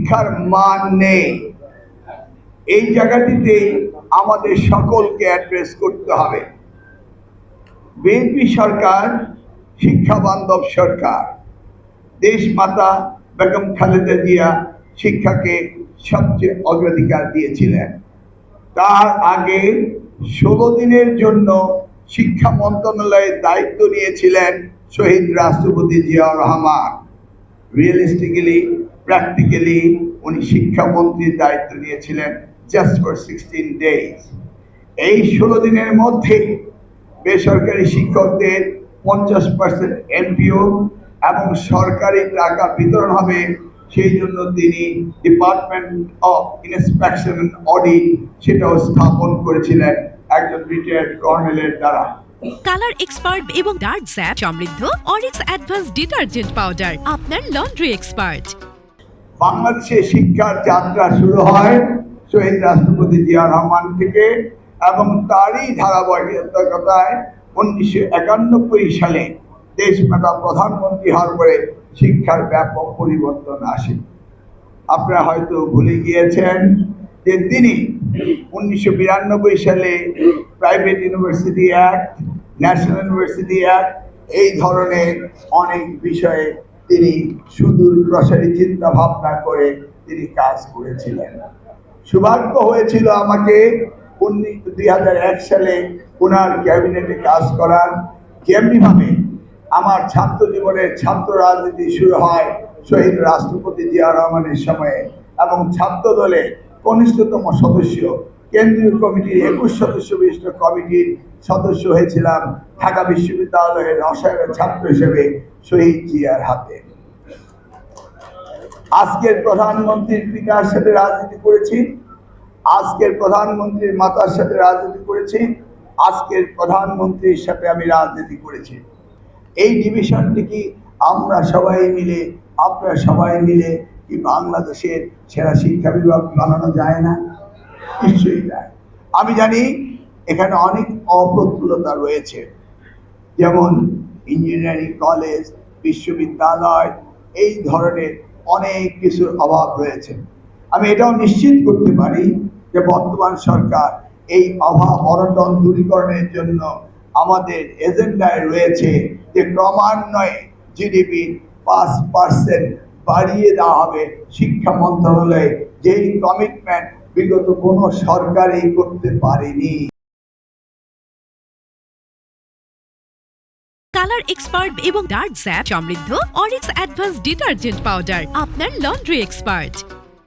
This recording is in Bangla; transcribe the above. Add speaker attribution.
Speaker 1: শিক্ষার মান নেই। এই জায়গাটিতে আমাদের সকলকে অ্যাড্রেস করতে হবে। বিএনপি সরকার শিক্ষা বান্ধব সরকার। দেশমাতা বেগম খালেদা জিয়া শিক্ষাকে সবচেয়ে অগ্রাধিকার দিয়েছিলেন। তার আগে 16 দিনের জন্য শিক্ষা মন্ত্রণালয়ের দায়িত্ব নিয়েছিলেন শহীদ রাষ্ট্রপতি জিয়াউর রহমান। রিয়েলিস্টিক্যালি, প্র্যাকটিক্যালি উনি শিক্ষামন্ত্রীর দায়িত্ব নিয়েছিলেন জাস্ট ফর 16 ডেজ। এই 16 দিনের মধ্যে বেসরকারি শিক্ষকদের 50% এমপিও এবং সরকারি টাকা বিতরণ হবে। সেই জন্য তিনি department of inspection and audit সেটাও স্থাপন করেছিলেন একজন রিটায়ার্ড কর্নেলের দ্বারা।
Speaker 2: কালার এক্সপার্ট এবং ডার্ক স্যাপ সমৃদ্ধ অরিক্স অ্যাডভান্স ডিটারজেন্ট পাউডার আপনার লন্ড্রি এক্সপার্ট।
Speaker 1: বাংলাদেশে শিক্ষার যাত্রা শুরু হয় শহীদ রাষ্ট্রপতি জিয়াউর রহমান থেকে এবং তারই ধারাবাহিকতায় 1991 সালে দেশমাতা প্রধানমন্ত্রী হওয়ার পরে শিক্ষার ব্যাপক পরিবর্তন আসে। আপনারা হয়তো ভুলে গিয়েছেন যে তিনি 1992 সালে private university act, national university act এই ধরনের অনেক বিষয়ে তিনি সুদূর প্রসারী চিন্তা ভাবনা করে তিনি কাজ করেছিলেন। সৌভাগ্য হয়েছিল আমাকে 2001 সালে ওনার ক্যাবিনেটে কাজ করার। যেমনিভাবে আমার ছাত্র জীবনের ছাত্র রাজনীতি শুরু হয় শহীদ রাষ্ট্রপতি জিয়াউর রহমানের সময়ে এবং ছাত্র দলের কনিষ্ঠতম সদস্য কেন্দ্রীয় কমিটির 21 সদস্য বিশিষ্ট কমিটির সদস্য হয়েছিলাম ঢাকা বিশ্ববিদ্যালয়ের রসায়নের ছাত্র হিসেবে শহীদ জিয়ার হাতে। আজকের প্রধানমন্ত্রীর পিতার সাথে রাজনীতি করেছি, আজকের প্রধানমন্ত্রীর মাতার সাথে রাজনীতি করেছি, আজকের প্রধানমন্ত্রীর সাথে আমি রাজনীতি করেছি। এই ডিভিশনটি কি আমরা সবাই মিলে, আপনারা সবাই মিলে কি বাংলাদেশের সেরা শিক্ষা বিভাগ বানানো যায় না? নিশ্চয়ই যায়। আমি জানি এখানে অনেক অপ্রতুলতা রয়েছে, যেমন ইঞ্জিনিয়ারিং কলেজ, বিশ্ববিদ্যালয়, এই ধরনের অনেক কিছুর অভাব রয়েছে। আমি এটাও নিশ্চিত করতে পারি যে বর্তমান সরকার এই অভাব অনটন দূরীকরণের জন্য আমাদের এজেন্ডায় রয়েছে যে ক্রমান্বয়ে জিডিপির 5% বাড়িয়ে দেওয়া হবে শিক্ষা মন্ত্রণালয়ে, যেই কমিটমেন্ট বিগত কোনো সরকারই করতে পারেনি।
Speaker 2: কালার এক্সপার্ট এবং ডার্ক স্যাপ সমৃদ্ধ অরিক্স অ্যাডভান্স ডিটারজেন্ট পাউডার আপনার লন্ড্রি এক্সপার্ট।